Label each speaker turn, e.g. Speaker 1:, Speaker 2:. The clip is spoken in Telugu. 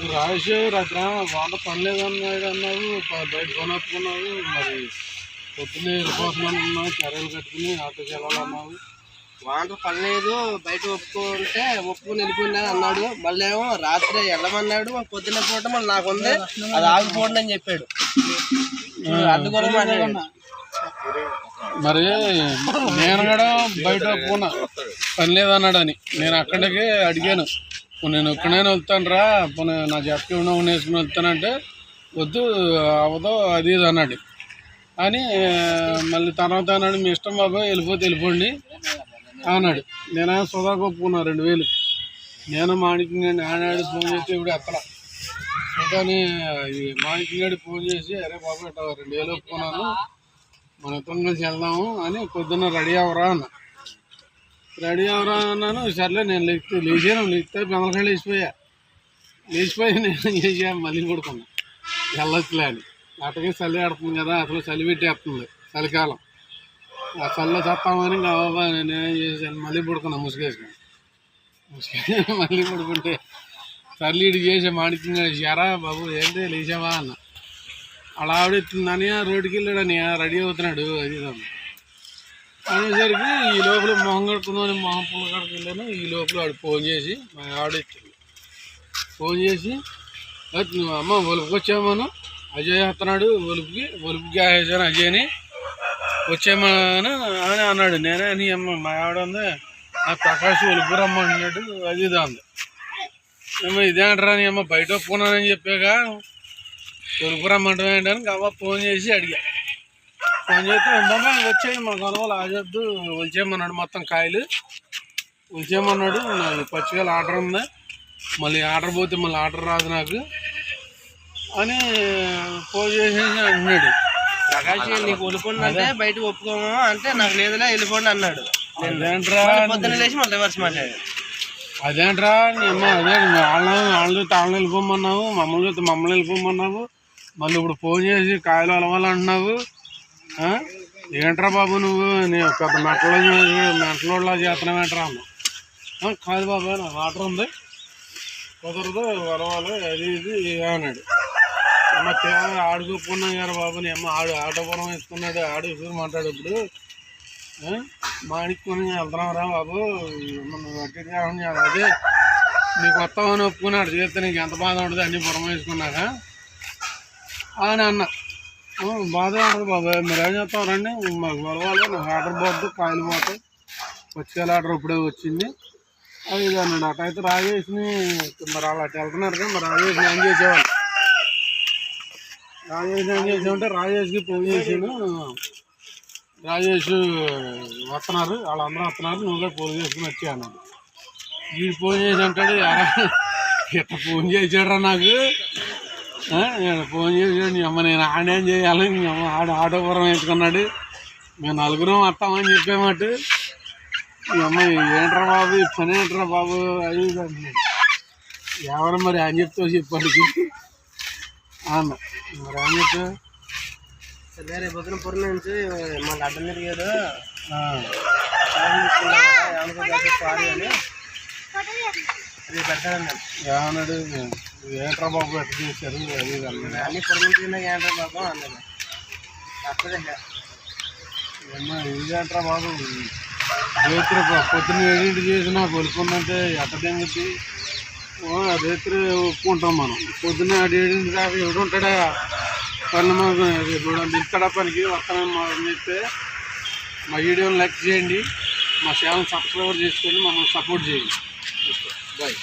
Speaker 1: రాజశేఖర్ రాత్రి వాట పని లేదన్నాడు అన్నావు, బయట కొనుక్కున్నావు, మరి పొద్దున్నే వెళ్ళిపోతున్నాను చర్యలు కట్టుకుని ఆటోకి వెళ్ళాలన్నావు.
Speaker 2: వాటర్ పని లేదు, బయట ఒప్పుకొని వెళ్ళిపోయినా అన్నాడు. మళ్ళీ ఏమో రాత్రి వెళ్ళమన్నాడు, పొద్దున్న పూట మళ్ళీ నాకు ఉంది అది ఆగిపోండి అని చెప్పాడు. అందుకోసం
Speaker 1: మరి నేను కూడా బయట ఒప్పుకున్నా పని లేదన్నాడని. నేను అక్కడికి అడిగాను, నేను ఎక్కడైనా వెళ్తాను రా, నా జట్టు ఉండవు వేసుకుని వెళ్తానంటే వద్దు అవదో అది ఇది అన్నాడు. అని మళ్ళీ తర్వాత అన్నాడు మీ ఇష్టం బాబు వెళ్ళిపోతే వెళ్ళిపోండి అన్నాడు. నేను సుధాకు ఒప్పుకున్నా 2000. నేను మాణిక్యంగాడి ఆనాడు ఫోన్ చేసి ఇప్పుడు ఎత్తలా సుధాని మాణిక్యంగాడి ఫోన్ చేసి అరే బాబు ఇట్లా 2000 ఒప్పుకున్నాను, మన ఇద్దరం కలిసి వెళ్దాము అని పొద్దున్న రెడీ అవ్వరా అన్న. రెడీ అవరా అన్నాను. సర్లే నేను లేచితే బెంగళకాయలు లేచిపోయి నేను చేసాను. మళ్ళీ కొడుకున్నా వెళ్ళొచ్చులే అని. అట్టకి చలి ఆడుతుంది కదా, అసలు చలి పెట్టేస్తుంది చలికాలం. ఆ చలిలో చేస్తామని బాబా నేనేం చేశాను, మళ్ళీ పడుకున్నా ముసుగేసుకుని. మళ్ళీ పడుకుంటే చల్లి ఇటు చేసే మాణిక్యంగా ఎరా బాబు ఏంటి లేచావా అన్న. అలా ఆవిడెత్తుందని రోడ్డుకి వెళ్ళాడని రెడీ అవుతున్నాడు అది అనేసరికి ఈ లోపల మొహం కడుకుందామని మొహం పుల్ల కడుకు వెళ్ళాను. ఈ లోపల వాడు ఫోన్ చేసి మా ఆవిడెత్తింది. ఫోన్ చేసి అమ్మ ఒలుపుకి వచ్చామను, అజయ్ వస్తున్నాడు ఒలుపుకి వేసాను అజయ్ని వచ్చామని అని అన్నాడు. నేనే నీ అమ్మ మా ఆవిడ ఉంది ఆ ప్రకాష్ ఒలుపు రమ్మంటున్నాడు అది ఇది అంది. ఏమో ఇదేంటరా నీ అమ్మ బయట ఒప్పుకున్నానని చెప్పాక ఒలుపు రమ్మంటాం ఏంటని కాబట్టి ఫోన్ చేసి అడిగా. ఫోన్ చేస్తే ఉందమ్మా వచ్చేయండి మా కొనవాళ్ళు ఆజద్దు ఉంచేయమన్నాడు. మొత్తం కాయలు ఉంచేయమన్నాడు. నాకు పచ్చికాయలు ఆర్డర్ ఉంది, మళ్ళీ ఆర్డర్ పోతే మళ్ళీ ఆర్డర్ రాదు నాకు అని ఫోన్ చేసేసి అంటున్నాడు.
Speaker 2: ప్రకాష్ నీకు ఒలుపుందంటే బయటకు ఒప్పుకోము అంటే నాకు లేదులే వెళ్ళిపోండి అన్నాడు.
Speaker 1: అదేంట్రా
Speaker 2: పొద్దున్న లేచి మళ్ళీ రివర్స్ మాట్లాడాడు.
Speaker 1: అదేంట్రా అదే వాళ్ళతో తాళ్ళని వెళ్ళిపోమన్నావు, మమ్మల్ని వెళ్ళిపోమన్నావు, మళ్ళీ ఇప్పుడు ఫోన్ చేసి కాయలు అలవాలంటున్నావు. ఏంట్రా బాబు నువ్వు నీ పెద్ద మెంటలోలా చేస్తున్నావేంట్రా అన్న. కాదు బాబా నా వాటర్ ఉంది కుదరదు వలవాలి అది ఇది అన్నాడు. అమ్మ తేడా ఆడుకోకున్నాం గారు బాబు నీ అమ్మ ఆటోపురం వేసుకున్నాడు ఆడు మాట్లాడు. ఇప్పుడు మాణిక్కొని వెళ్తున్నాం రా బాబు నువ్వు అదే నీకు వస్తామని ఒప్పుకున్నాడు చేస్తే నీకు ఎంత బాధ ఉంటుంది అన్ని పురం వేసుకున్నాక అని అన్న. బాధ ఉంటుంది బాబాయ్ మీరు ఏం చేస్తాం రండి మాకు గొడవాలి, నాకు ఆర్డర్ పోద్దు కాయలు పోతాయి, పచ్చికాయలు ఆర్డర్ ఇప్పుడే వచ్చింది అది ఇది అన్నాడు. అటైతే రాజేష్ని మరి వాళ్ళు అటు వెళ్తున్నారు కదా, మరి రాజేష్ని ఏం చేసేవాళ్ళు. రాజేష్ని ఏం చేసామంటే రాజేష్కి ఫోన్ చేసాను, రాజేష్ వస్తున్నారు వాళ్ళందరూ వస్తున్నారు నువ్వే ఫోన్ చేసుకుని వచ్చా అన్నాడు. వీడు ఫోన్ చేసి అంటాడు ఇట్లా ఫోన్ చేసాడురా నాకు, ఫోన్ చేసాడు నీ అమ్మ నేను ఆడేం చేయాలి, నీ అమ్మ ఆటోపురం వేసుకున్నాడు, మేము నలుగురం వస్తామని చెప్పామాట. ఈ అమ్మ ఏంట్రా బాబు ఈ పని ఏంట్రా బాబు అది అంటున్నాడు. ఎవరు మరి అని చెప్తావు చెప్పాడికి అన్న. మరి అని చెప్తావు
Speaker 2: సరే రేపు పొద్దున పొర నుంచి మాకు అడ్డం తిరిగాడు సారీ అని పెడతాడన్నాడు.
Speaker 1: ఏమన్నాడు ఏంట్రా బాబు ఎట్లా చేశారు అది అన్నాడు.
Speaker 2: అన్ని పొర నుంచి ఏంట్రా బాబు అన్నాడు. అక్కడే
Speaker 1: ఇదేంట్రా బాబు రేత్రి పొద్దున్న 7 చేసినా కొలుకుందంటే ఎట్ట తెంగుద్ది. రేత్రి ఒప్పుకుంటాం మనం, పొద్దున్న 7 దాకా ఎవడు ఉంటాడా పని మాకు ఇక్కడ పనికి వస్తామని చెప్తే మా వీడియోని లైక్ చేయండి, మా ఛానల్ సబ్స్క్రైబర్ చేసుకొని మమ్మల్ని సపోర్ట్ చేయండి. బాయ్.